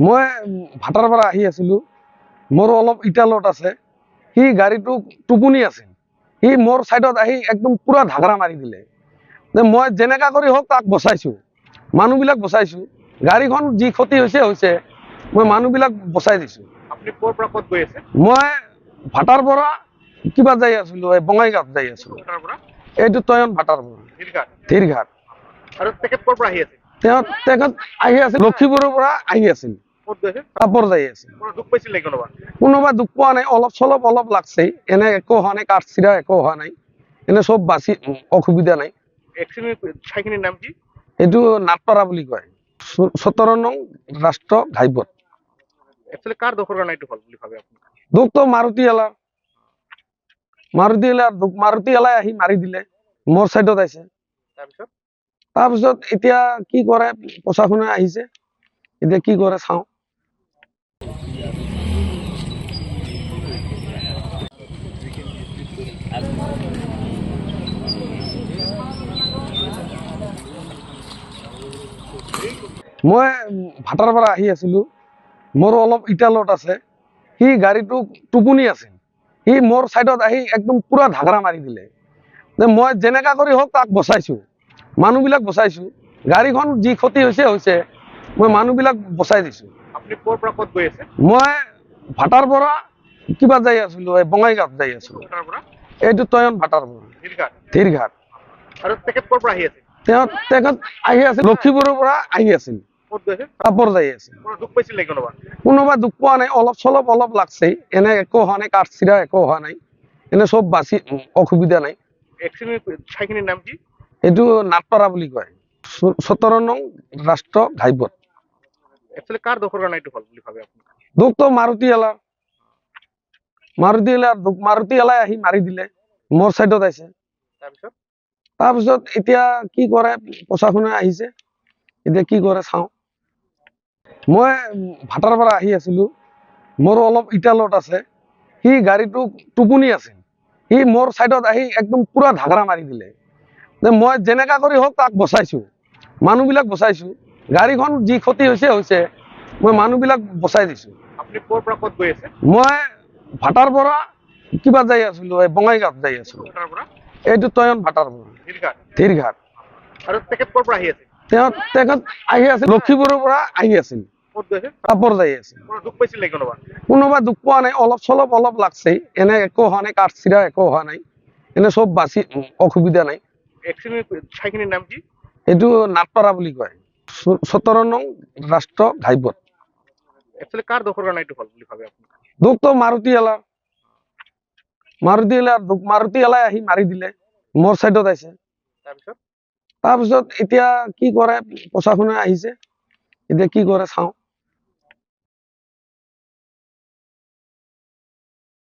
মই ভাটাৰ পৰা আহি আছিলোঁ। মোৰ অলপ ইটালত আছে। সি গাড়ীটো টোপনি আছিল। সি মোৰ ছাইডত আহি একদম পুৰা ধাগৰা মাৰি দিলে। মই যেনেকা কৰি হওক তাক বচাইছোঁ, মানুহবিলাক বচাইছোঁ। গাড়ীখন যি ক্ষতি হৈছে মই মানুহবিলাক বচাই দিছোঁ। আপুনি ক'ৰ পৰা ক'ত গৈ আছে? মই ভাটাৰ পৰা কিবা যাই আছিলোঁ, এই বঙাইগাঁৱত যাই আছিলোঁ। ভাটাৰ পৰা এইটো তয়ন ভাটাৰ পৰা ধীৰঘাট। আৰু তেখেত ক'ৰ পৰা আহি আছে? তেখেত আহি আছিল লক্ষীপুৰৰ পৰা আহি আছিল। ক'ত গৈছে? কাপোৰ যাই আছিল। দুখ পাইছিল নেকি কোনোবা দুখ পোৱা নাই, অলপ চলপ অলপ লাগছে। এনে একো হোৱা নাই, কাঠ চিৰা একো হোৱা নাই। এনে চব বাচি অসুবিধা নাই। এক্সিডেণ্ট ঠাইখিনিৰ নাম কি? এইটো নাটপাৰা বুলি কয়, 17 নং ৰাষ্ট্ৰ ঘাইপথ। একচুৱেলি কাৰ দোষৰ কাৰণে এইটো হ'ল বুলি ভাবে আপুনি? দুখটো মাৰুতি এলাৰ দুখ। মাৰুতি এলাই আহি মাৰি দিলে, মোৰ চাইডত আছে। তাৰপিছত এতিয়া কি কৰে, প্ৰশাসনে আহিছে, এতিয়া কি কৰে চাওঁ। মই ভাটাৰ পৰা আহি আছিলোঁ। মোৰ অলপ ইটালত আছে। সি গাড়ীটো টোপনি আছিল। সি মোৰ ছাইডত আহি একদম পুৰা ধাগৰা মাৰি দিলে। মই যেনেকা কৰি হওক তাক বচাইছোঁ, মানুহবিলাক বচাইছোঁ। গাড়ীখন যি ক্ষতি হৈছে মই মানুহবিলাক বচাই দিছোঁ। আপুনি ক'ৰ পৰা ক'ত গৈ আছে? মই ভাটাৰ পৰা কিবা যাই আছিলোঁ, এই বঙাইগাঁৱত যাই আছিলোঁ। এইটো তয়ন ভাটাৰ পৰা ধীৰঘাট। আৰু তেখেত ক'ৰ পৰা আহি আছে? তেখেত আহি আছিল লক্ষীপুৰৰ পৰা আহি আছিল। ক'ত গৈছে? কাপোৰ যাই আছিল। দুখ পাইছিল নেকি কোনোবা দুখ পোৱা নাই, অলপ চলপ অলপ লাগছে। এনে একো হোৱা নাই, কাঠ চিৰা একো হোৱা নাই। এনে চব বাচি অসুবিধা নাই। এক্সিডেণ্ট ঠাইখিনিৰ নাম কি? এইটো নাটপাৰা বুলি কয়, 17 নং ৰাষ্ট্ৰ ঘাইপথ। একচুৱেলি কাৰ দোষৰ কাৰণে এইটো হ'ল বুলি ভাবে আপুনি? দুখটো মাৰুতি এলাৰ দুখ। মাৰুতি এলাই আহি মাৰি দিলে, মোৰ চাইডত আছে। তাৰপিছত এতিয়া কি কৰে, প্ৰশাসনে আহিছে, এতিয়া কি কৰে চাওঁ। মই ভাটাৰ পৰা আহি আছিলোঁ। মোৰ অলপ ইটালত আছে। সি গাড়ীটো টোপনি আছিল। সি মোৰ ছাইডত আহি একদম পুৰা ধাগৰা মাৰি দিলে। মই যেনেকা কৰি হওক তাক বচাইছোঁ, মানুহবিলাক বচাইছোঁ। গাড়ীখন যি ক্ষতি হৈছে মই মানুহবিলাক বচাই দিছোঁ। আপুনি ক'ৰ পৰা ক'ত গৈ আছে? মই ভাটাৰ পৰা কিবা যাই আছিলোঁ, এই বঙাইগাঁৱত যাই আছিলোঁ। এইটো তয়ন ভাটাৰ পৰা ধীৰঘাট। আৰু তেখেত ক'ৰ পৰা আহি আছে? তেখেত আহি আছিল লক্ষীপুৰৰ পৰা আহি আছিল। ক'ত গৈছে? কাপোৰ যাই আছিল। দুখ পাইছিল নেকি কোনোবা দুখ পোৱা নাই, অলপ চলপ অলপ লাগছে। এনে একো হোৱা নাই, কাঠ চিৰা একো হোৱা নাই। এনে চব বাচি অসুবিধা নাই। এক্সিডেণ্ট ঠাইখিনিৰ নাম কি? এইটো নাটপাৰা বুলি কয়, 17 নং ৰাষ্ট্ৰ ঘাইপথ। একচুৱেলি কাৰ দোষৰ কাৰণে এইটো হ'ল বুলি ভাবে আপুনি? দুখটো মাৰুতি এলাৰ দুখ। মাৰুতি এলাই আহি মাৰি দিলে, মোৰ চাইডত আছে। তাৰপিছত এতিয়া কি কৰে, প্ৰশাসনে আহিছে, এতিয়া কি কৰে চাওঁ।